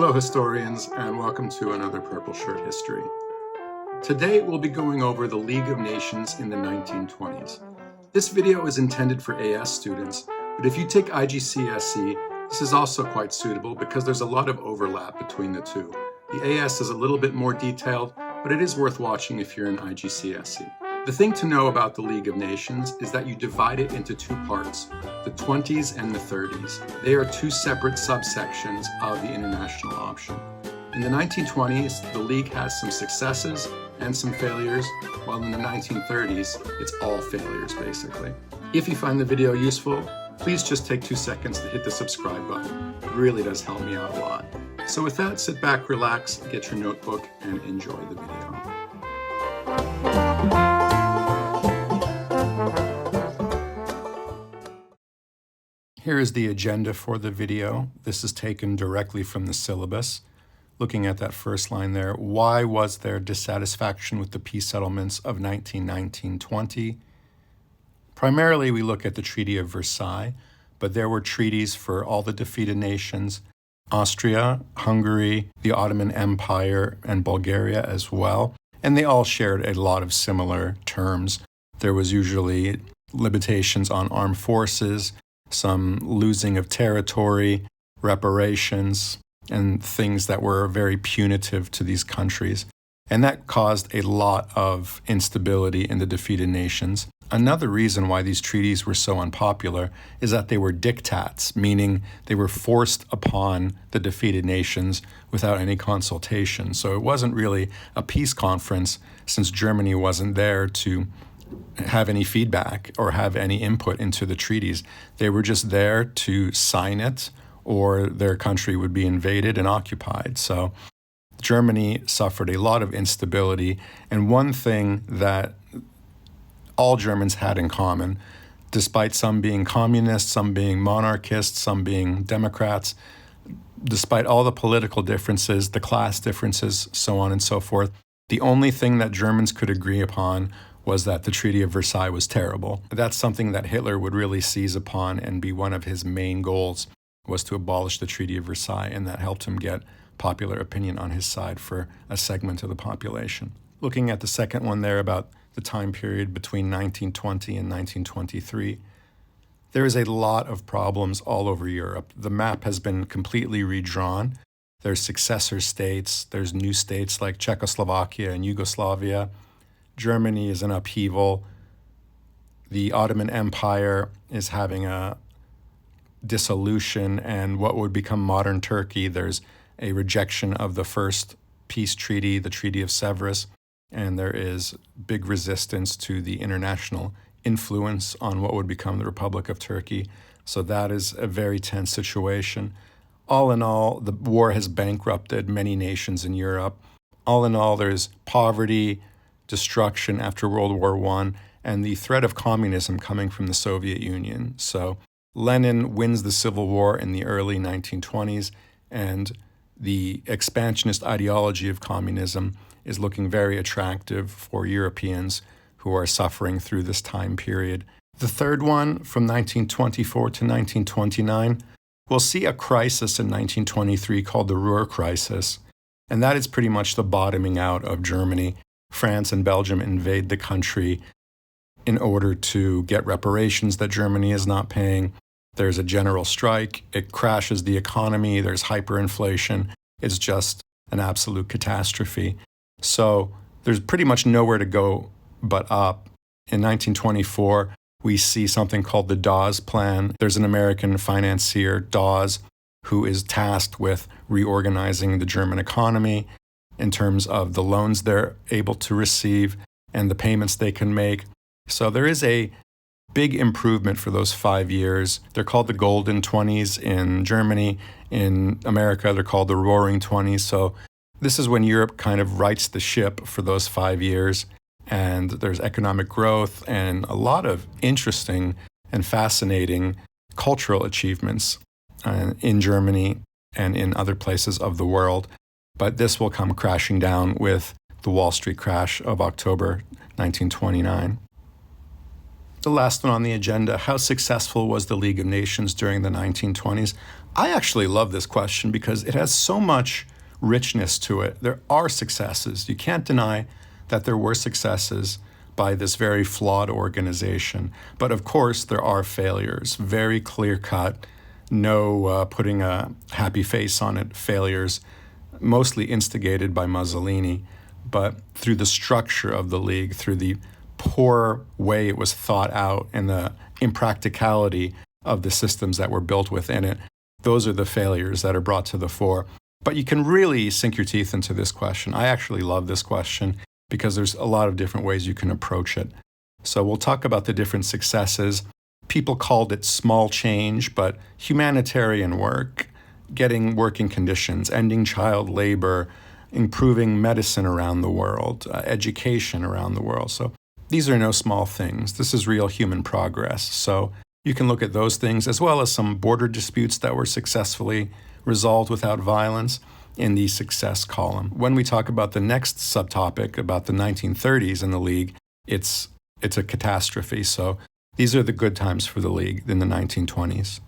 Hello historians, and welcome to another Purple Shirt History. Today we'll be going over the League of Nations in the 1920s. This video is intended for AS students, but if you take IGCSE, this is also quite suitable because there's a lot of overlap between the two. The AS is a little bit more detailed, but it is worth watching if you're in IGCSE. The thing to know about the League of Nations is that you divide it into two parts, the 20s and the 30s. They are two separate subsections of the international option. In the 1920s, the League has some successes and some failures, while in the 1930s, it's all failures basically. If you find the video useful, please just take 2 seconds to hit the subscribe button. It really does help me out a lot. So with that, sit back, relax, get your notebook, and enjoy the video. Here is the agenda for the video. This is taken directly from the syllabus. Looking at that first line there, why was there dissatisfaction with the peace settlements of 1919-20? Primarily, we look at the Treaty of Versailles, but there were treaties for all the defeated nations, Austria, Hungary, the Ottoman Empire, and Bulgaria as well, and they all shared a lot of similar terms. There was usually limitations on armed forces, some losing of territory, reparations, and things that were very punitive to these countries. And that caused a lot of instability in the defeated nations. Another reason why these treaties were so unpopular is that they were diktats, meaning they were forced upon the defeated nations without any consultation. So it wasn't really a peace conference since Germany wasn't there to have any feedback or have any input into the treaties. They were just there to sign it, or their country would be invaded and occupied. So Germany suffered a lot of instability, and one thing that all Germans had in common, despite some being communists, some being monarchists, some being Democrats, despite all the political differences, the class differences, so on and so forth, the only thing that Germans could agree upon was that the Treaty of Versailles was terrible. That's something that Hitler would really seize upon and be one of his main goals, was to abolish the Treaty of Versailles, and that helped him get popular opinion on his side for a segment of the population. Looking at the second one there about the time period between 1920 and 1923, there is a lot of problems all over Europe. The map has been completely redrawn. There's successor states, there's new states like Czechoslovakia and Yugoslavia. Germany is in upheaval. The Ottoman Empire is having a dissolution, and what would become modern Turkey, there's a rejection of the first peace treaty, the Treaty of Sèvres, and there is big resistance to the international influence on what would become the Republic of Turkey. So that is a very tense situation. All in all, the war has bankrupted many nations in Europe. All in all, there's poverty, destruction after World War I, and the threat of communism coming from the Soviet Union. So Lenin wins the Civil War in the early 1920s, and the expansionist ideology of communism is looking very attractive for Europeans who are suffering through this time period. The third one, from 1924 to 1929, we'll see a crisis in 1923 called the Ruhr Crisis, and that is pretty much the bottoming out of Germany. France and Belgium invade the country in order to get reparations that Germany is not paying. There's a general strike. It crashes the economy. There's hyperinflation. It's just an absolute catastrophe. So there's pretty much nowhere to go but up. In 1924, we see something called the Dawes Plan. There's an American financier, Dawes, who is tasked with reorganizing the German economy in terms of the loans they're able to receive and the payments they can make. So there is a big improvement for those 5 years. They're called the Golden 20s in Germany. In America, they're called the Roaring 20s. So this is when Europe kind of rights the ship for those 5 years. And there's economic growth and a lot of interesting and fascinating cultural achievements in Germany and in other places of the world. But this will come crashing down with the Wall Street crash of October 1929. The last one on the agenda, how successful was the League of Nations during the 1920s? I actually love this question because it has so much richness to it. There are successes. You can't deny that there were successes by this very flawed organization. But of course, there are failures, very clear-cut, no putting a happy face on it, failures, mostly instigated by Mussolini, but through the structure of the League, through the poor way it was thought out and the impracticality of the systems that were built within it. Those are the failures that are brought to the fore. But you can really sink your teeth into this question. I actually love this question because there's a lot of different ways you can approach it. So we'll talk about the different successes. People called it small change, but humanitarian work, getting working conditions, ending child labor, improving medicine around the world, education around the world. So these are no small things. This is real human progress. So you can look at those things as well as some border disputes that were successfully resolved without violence in the success column. When we talk about the next subtopic about the 1930s in the League, it's a catastrophe. So these are the good times for the League in the 1920s.